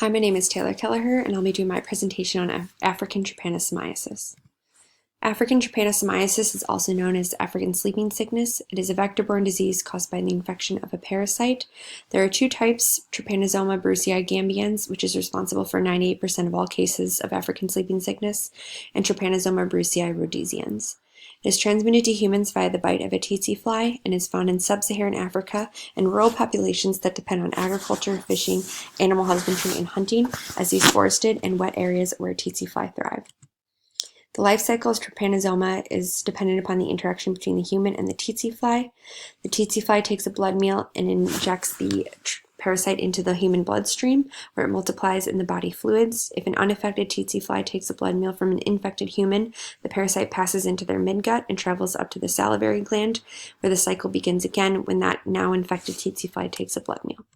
Hi, my name is Taylor Kelleher, and I'll be doing my presentation on African trypanosomiasis. African trypanosomiasis is also known as African sleeping sickness. It is a vector-borne disease caused by the infection of a parasite. There are two types, Trypanosoma brucei gambiens, which is responsible for 98% of all cases of African sleeping sickness, and Trypanosoma brucei rhodesians. It is transmitted to humans via the bite of a tsetse fly and is found in sub-Saharan Africa and rural populations that depend on agriculture, fishing, animal husbandry, and hunting, as these forested and wet areas where tsetse fly thrive. The life cycle of trypanosoma is dependent upon the interaction between the human and the tsetse fly. The tsetse fly takes a blood meal and injects the parasite into the human bloodstream, where it multiplies in the body fluids. If an unaffected tsetse fly takes a blood meal from an infected human, the parasite passes into their midgut and travels up to the salivary gland, where the cycle begins again when that now infected tsetse fly takes a blood meal.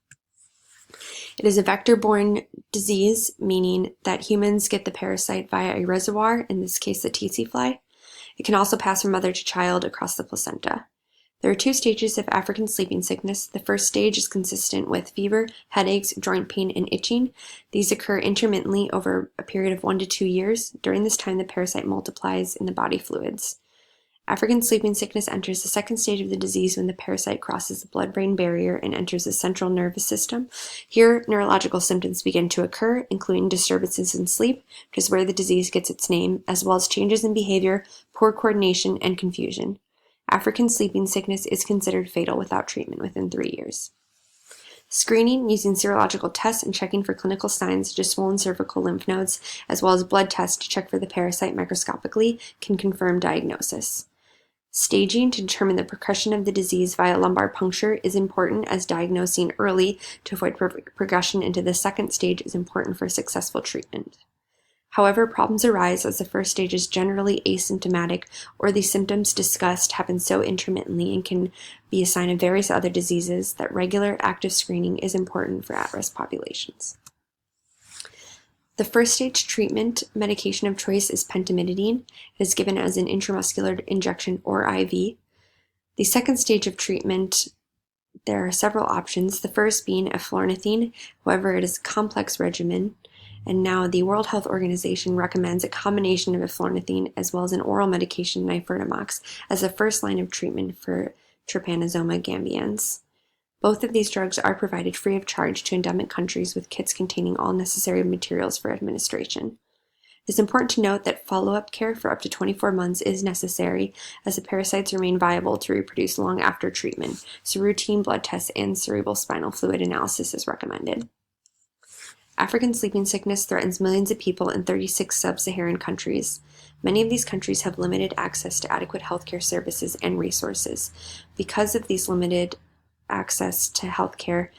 It is a vector-borne disease, meaning that humans get the parasite via a reservoir, in this case the tsetse fly. It can also pass from mother to child across the placenta. There are two stages of African sleeping sickness. The first stage is consistent with fever, headaches, joint pain, and itching. These occur intermittently over a period of 1 to 2 years. During this time, the parasite multiplies in the body fluids. African sleeping sickness enters the second stage of the disease when the parasite crosses the blood-brain barrier and enters the central nervous system. Here, neurological symptoms begin to occur, including disturbances in sleep, which is where the disease gets its name, as well as changes in behavior, poor coordination, and confusion. African sleeping sickness is considered fatal without treatment within 3 years. Screening using serological tests and checking for clinical signs such as swollen cervical lymph nodes, as well as blood tests to check for the parasite microscopically, can confirm diagnosis. Staging to determine the progression of the disease via lumbar puncture is important, as diagnosing early to avoid progression into the second stage is important for successful treatment. However, problems arise as the first stage is generally asymptomatic, or the symptoms discussed happen so intermittently and can be a sign of various other diseases that regular active screening is important for at-risk populations. The first stage treatment medication of choice is pentamidine. It is given as an intramuscular injection or IV. The second stage of treatment, there are several options, the first being eflornithine. However, it is a complex regimen, and now the World Health Organization recommends a combination of eflornithine as well as an oral medication, nifurtimox, as a first line of treatment for Trypanosoma gambiens. Both of these drugs are provided free of charge to endemic countries with kits containing all necessary materials for administration. It is important to note that follow-up care for up to 24 months is necessary, as the parasites remain viable to reproduce long after treatment, so routine blood tests and cerebrospinal fluid analysis is recommended. African sleeping sickness threatens millions of people in 36 sub-Saharan countries. Many of these countries have limited access to adequate healthcare services and resources. Because of these limited access to healthcare,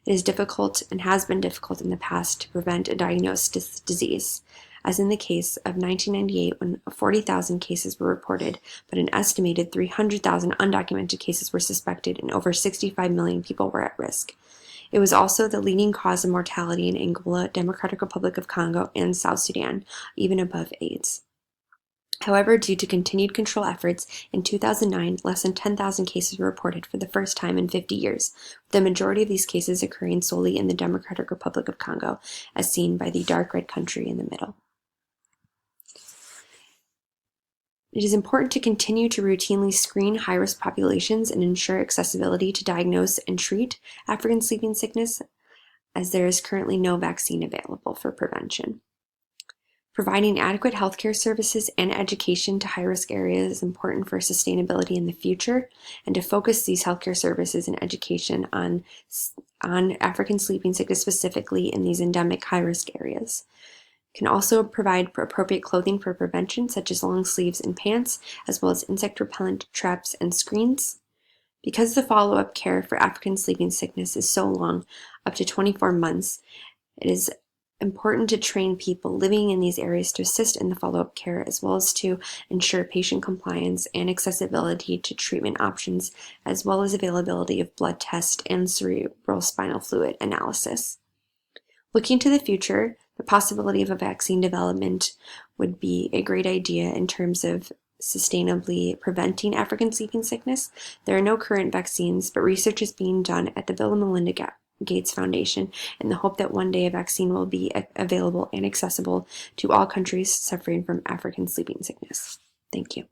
it is difficult and has been difficult in the past to prevent a diagnosed disease, as in the case of 1998 when 40,000 cases were reported, but an estimated 300,000 undocumented cases were suspected and over 65 million people were at risk. It was also the leading cause of mortality in Angola, Democratic Republic of Congo, and South Sudan, even above AIDS. However, due to continued control efforts, in 2009, less than 10,000 cases were reported for the first time in 50 years, with the majority of these cases occurring solely in the Democratic Republic of Congo, as seen by the dark red country in the middle. It is important to continue to routinely screen high-risk populations and ensure accessibility to diagnose and treat African sleeping sickness, as there is currently no vaccine available for prevention. Providing adequate healthcare services and education to high-risk areas is important for sustainability in the future, and to focus these healthcare services and education on African sleeping sickness specifically in these endemic high-risk areas. Can also provide appropriate clothing for prevention, such as long sleeves and pants, as well as insect repellent traps and screens. Because the follow-up care for African sleeping sickness is so long, up to 24 months, it is important to train people living in these areas to assist in the follow-up care, as well as to ensure patient compliance and accessibility to treatment options, as well as availability of blood test and cerebrospinal fluid analysis. Looking to the future, the possibility of a vaccine development would be a great idea in terms of sustainably preventing African sleeping sickness. There are no current vaccines, but research is being done at the Bill and Melinda Gates Foundation in the hope that one day a vaccine will be available and accessible to all countries suffering from African sleeping sickness. Thank you.